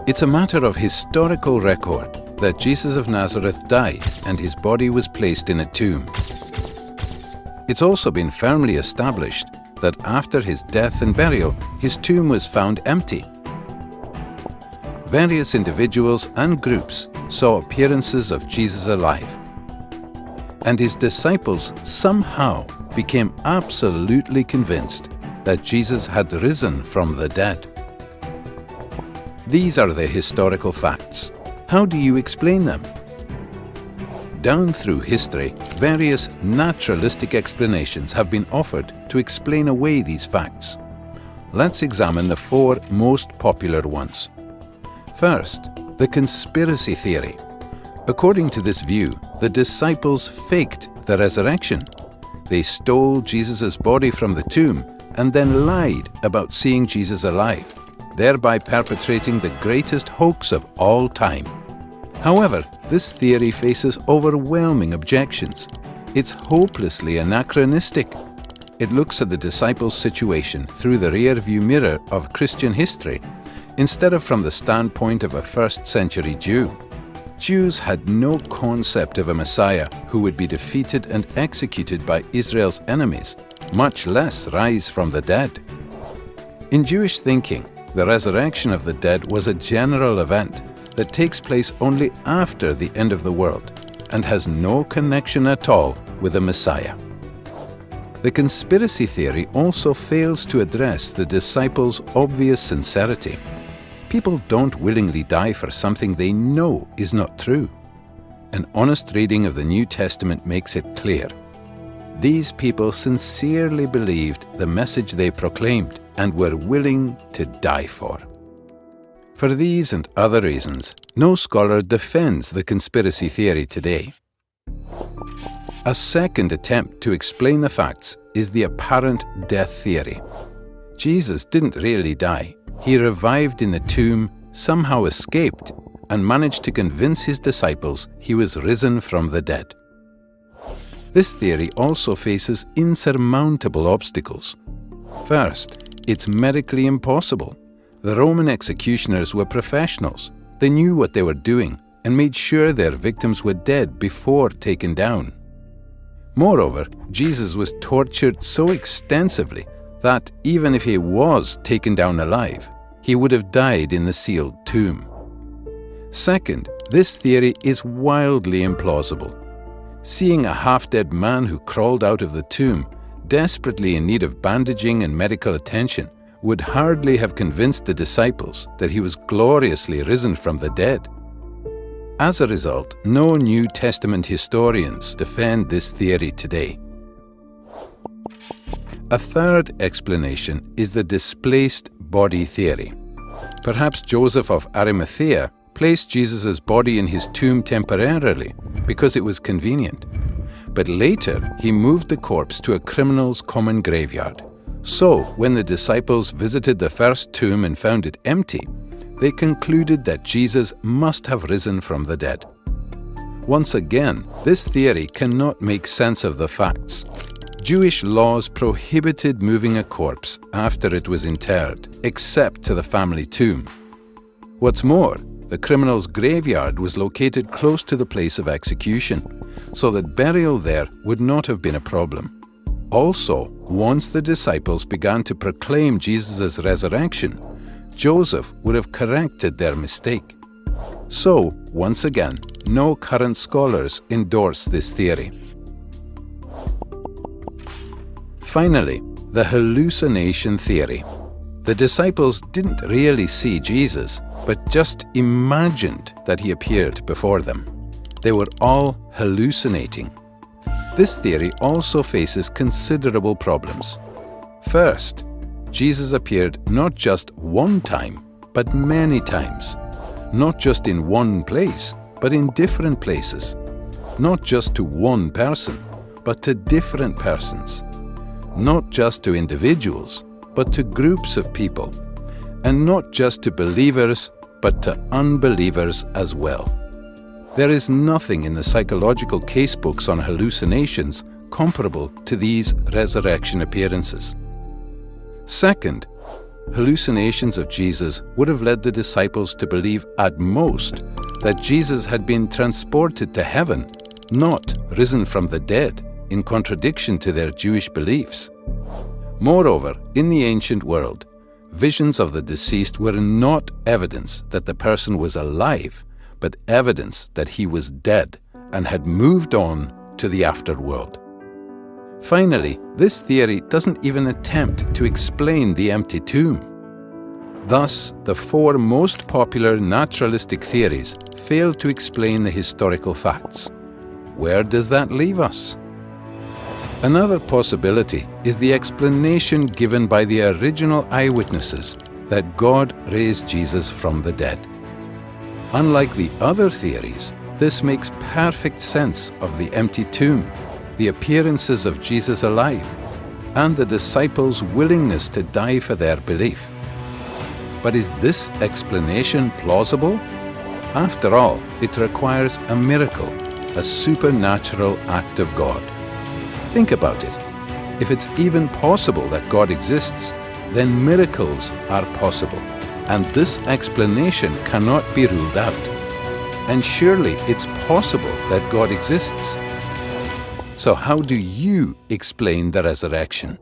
It's a matter of historical record that Jesus of Nazareth died and his body was placed in a tomb. It's also been firmly established that after his death and burial, his tomb was found empty. Various individuals and groups saw appearances of Jesus alive, and his disciples somehow became absolutely convinced that Jesus had risen from the dead. These are the historical facts. How do you explain them? Down through history, various naturalistic explanations have been offered to explain away these facts. Let's examine the four most popular ones. First, the conspiracy theory. According to this view, the disciples faked the resurrection. They stole Jesus' body from the tomb and then lied about seeing Jesus alive, thereby perpetrating the greatest hoax of all time. However, this theory faces overwhelming objections. It's hopelessly anachronistic. It looks at the disciples' situation through the rear-view mirror of Christian history, instead of from the standpoint of a first-century Jew. Jews had no concept of a Messiah who would be defeated and executed by Israel's enemies, much less rise from the dead. In Jewish thinking, the resurrection of the dead was a general event that takes place only after the end of the world and has no connection at all with the Messiah. The conspiracy theory also fails to address the disciples' obvious sincerity. People don't willingly die for something they know is not true. An honest reading of the New Testament makes it clear. These people sincerely believed the message they proclaimed and were willing to die for. For these and other reasons, no scholar defends the conspiracy theory today. A second attempt to explain the facts is the apparent death theory. Jesus didn't really die. He revived in the tomb, somehow escaped, and managed to convince his disciples he was risen from the dead. This theory also faces insurmountable obstacles. First, it's medically impossible. The Roman executioners were professionals. They knew what they were doing and made sure their victims were dead before taken down. Moreover, Jesus was tortured so extensively that even if he was taken down alive, he would have died in the sealed tomb. Second, this theory is wildly implausible. Seeing a half-dead man who crawled out of the tomb, desperately in need of bandaging and medical attention, would hardly have convinced the disciples that he was gloriously risen from the dead. As a result, no New Testament historians defend this theory today. A third explanation is the displaced body theory. Perhaps Joseph of Arimathea placed Jesus' body in his tomb temporarily because it was convenient. But later, he moved the corpse to a criminal's common graveyard. So, when the disciples visited the first tomb and found it empty, they concluded that Jesus must have risen from the dead. Once again, this theory cannot make sense of the facts. Jewish laws prohibited moving a corpse after it was interred, except to the family tomb. What's more, the criminal's graveyard was located close to the place of execution, so that burial there would not have been a problem. Also, once the disciples began to proclaim Jesus' resurrection, Joseph would have corrected their mistake. So, once again, no current scholars endorse this theory. Finally, the hallucination theory. The disciples didn't really see Jesus, but just imagined that he appeared before them. They were all hallucinating. This theory also faces considerable problems. First, Jesus appeared not just one time, but many times. Not just in one place, but in different places. Not just to one person, but to different persons. Not just to individuals, but to groups of people. And not just to believers, but to unbelievers as well. There is nothing in the psychological casebooks on hallucinations comparable to these resurrection appearances. Second, hallucinations of Jesus would have led the disciples to believe at most that Jesus had been transported to heaven, not risen from the dead, in contradiction to their Jewish beliefs. Moreover, in the ancient world, visions of the deceased were not evidence that the person was alive, but evidence that he was dead and had moved on to the afterworld. Finally, this theory doesn't even attempt to explain the empty tomb. Thus, the four most popular naturalistic theories fail to explain the historical facts. Where does that leave us? Another possibility is the explanation given by the original eyewitnesses that God raised Jesus from the dead. Unlike the other theories, this makes perfect sense of the empty tomb, the appearances of Jesus alive, and the disciples' willingness to die for their belief. But is this explanation plausible? After all, it requires a miracle, a supernatural act of God. Think about it. If it's even possible that God exists, then miracles are possible, and this explanation cannot be ruled out. And surely it's possible that God exists. So how do you explain the resurrection?